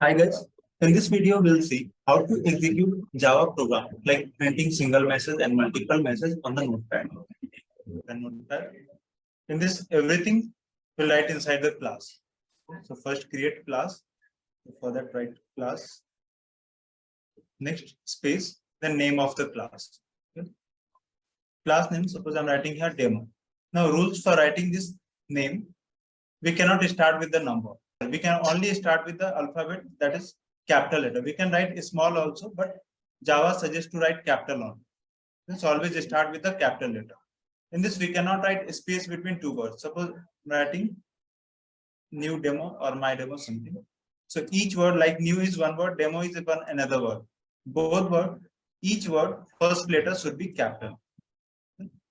Hi guys, in this video we'll see how to execute Java program like printing single message and multiple messages on the Notepad. In this everything we'll write inside the class. So first create class, for that write class, next space, the name of the class. Okay. Class name, suppose I'm writing here demo. Now rules for writing this name, we cannot start with the number. We can only start with the alphabet, that is capital letter. We can write small also, but Java suggests to write capital only. Let's always start with the capital letter. In this, we cannot write a space between two words. Suppose I'm writing new demo or my demo something. So each word, like new is one word, demo is another word. Both words, each word, first letter should be capital.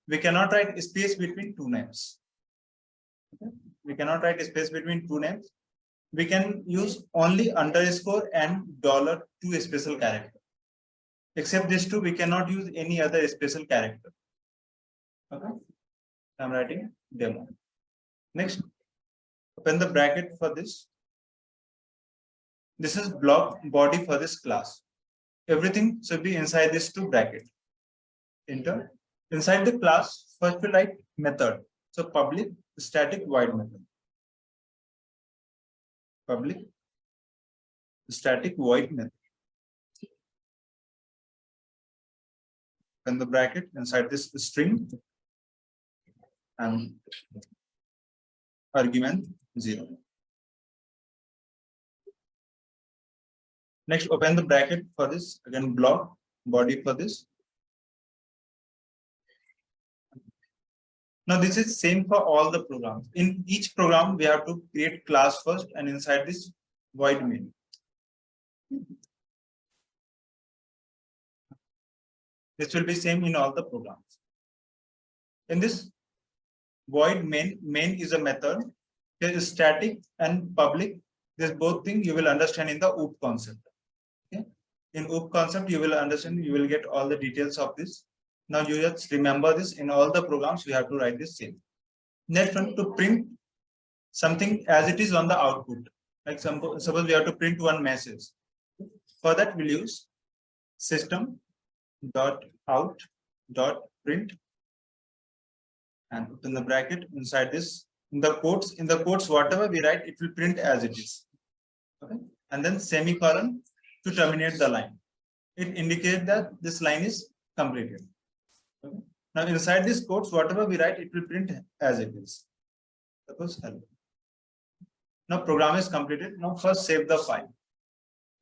We cannot write a space between two names. Okay? We cannot write a space between two names. We can use only underscore and $2 special character. Except these two, we cannot use any other special character. Okay, I'm writing demo. Next, open the bracket for this. This is block body for this class. Everything should be inside this two bracket. Enter. Inside the class, first we write method. So public static void method. Public static void method. Open the bracket inside this string and argument 0. Next, open the bracket for this, again block body for this. Now this is same for all the programs. In each program, we have to create class first and inside this void main. This will be same in all the programs. In this void main is a method. There is static and public. This both things you will understand in the OOP concept. Okay. In OOP concept, you will understand, you will get all the details of this. Now you just remember this, in all the programs we have to write this same. Next one, to print something as it is on the output. Like suppose we have to print one message. For that we'll use System.out.print and open the bracket inside this. In the quotes whatever we write, it will print as it is. Okay, and then semicolon to terminate the line. It indicates that this line is completed. Okay. Now inside this quotes, whatever we write, it will print as it is. Suppose hello. Now program is completed. Now first save the file.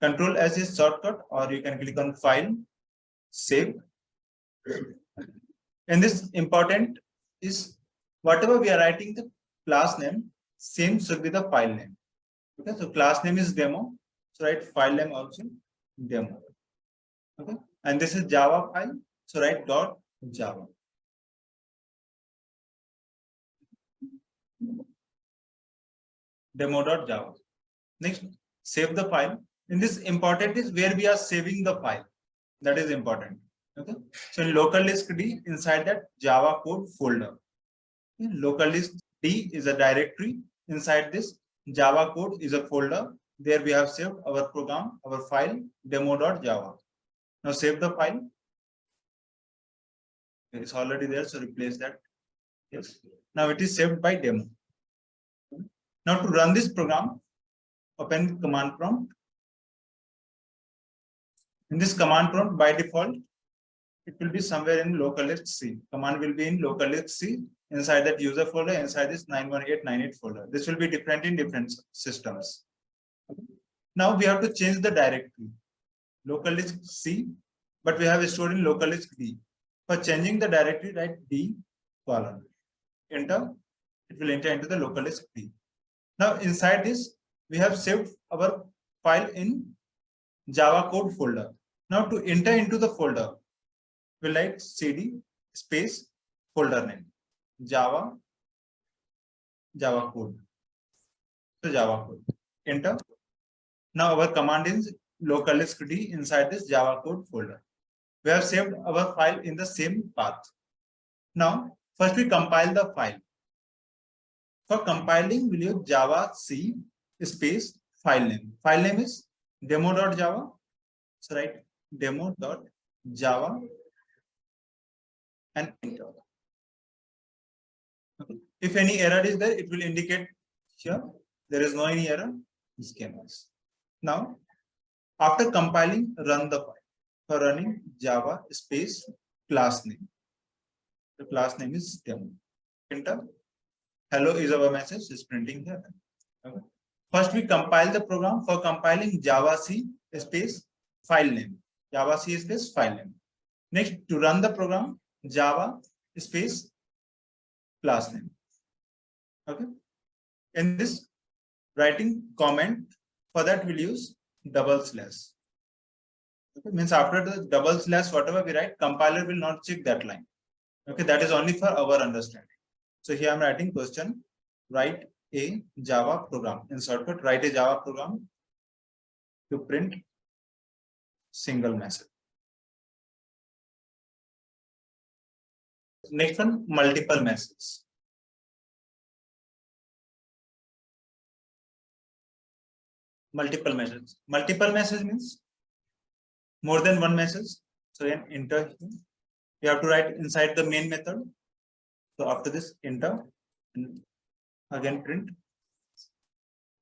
Control S is shortcut, or you can click on file, save. And this important is whatever we are writing the class name, same should be the file name. Okay, so class name is demo. So write file name also demo. Okay, and this is Java file. So write .java. Demo.java. Next, save the file. In this important is where we are saving the file. That is important. Okay. So in local disk D, inside that Java code folder. In local disk D is a directory. Inside this Java code is a folder. There we have saved our program, our file demo.java. Now save the file. It's already there, so replace that. Yes. Now it is saved by demo. Now to run this program, open command prompt. In this command prompt, by default, it will be somewhere in local disk C. Command will be in local disk C. Inside that user folder, inside this 91898 folder. This will be different in different systems. Now we have to change the directory. Local disk C, but we have stored in local disk D. For changing the directory, write D colon. Enter. It will enter into the local disk D. Now inside this, we have saved our file in Java code folder. Now to enter into the folder, we'll write cd space folder name Java code. So Java code. Enter. Now our command is local disk D inside this Java code folder. We have saved our file in the same path. Now first we compile the file. For compiling, we'll use Java C space file name. File name is demo.java. So write demo.java and enter. Okay. If any error is there, it will indicate here. There is no any error. This came as. Now, after compiling, run the file. For running Java space class name. The class name is demo. Enter. Hello is our message is printing here. Okay. First, we compile the program. For compiling Java C space file name. Java C space file name. Next, to run the program, Java space class name. Okay. In this writing comment, for that we'll use double slash. Okay. Means after the double slash, whatever we write, compiler will not check that line. Okay, that is only for our understanding. So here I'm writing question, write a Java program. In shortcut, write a Java program to print single message. Next one, multiple messages. Multiple messages. Multiple message means more than one message. So then enter here. You have to write inside the main method. So after this, enter and again print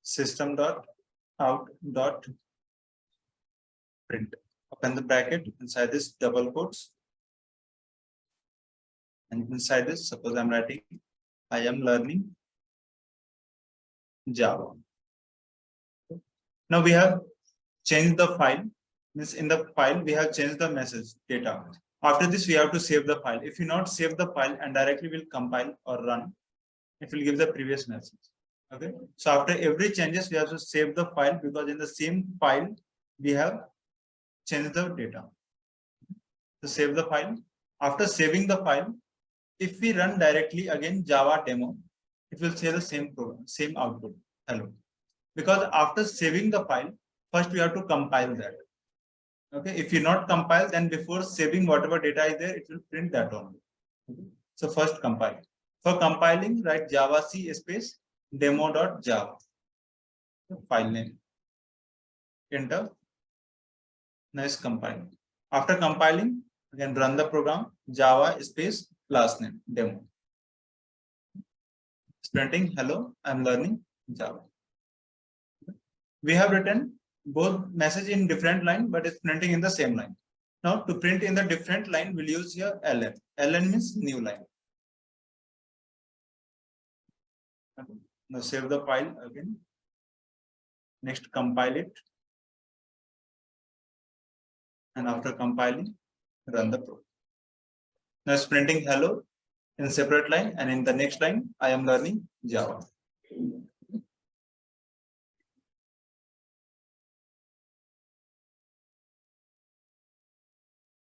System.out.print. Open the bracket inside this double quotes. And inside this, suppose I'm writing, I am learning Java. Now we have changed the file. Means in the file, we have changed the message data. After this, we have to save the file. If you not save the file and directly will compile or run, it will give the previous message. Okay. So after every changes, we have to save the file because in the same file, we have changed the data. To save the file. After saving the file, if we run directly again Java demo, it will say the same program, same output. Hello. Because after saving the file, first we have to compile that. Okay, if you not compile, then before saving whatever data is there, it will print that only. Okay. So first compile. For compiling, write Java C space demo.java. File name. Enter. Nice compile. After compiling, again run the program Java space class name demo. It's printing hello, I'm learning Java. We have written both message in different line, but it's printing in the same line. Now to print in the different line, we'll use here ln. Ln means new line. Okay. Now save the file again. Next compile it. And after compiling, run the program. Now it's printing hello in separate line, and in the next line, I am learning Java.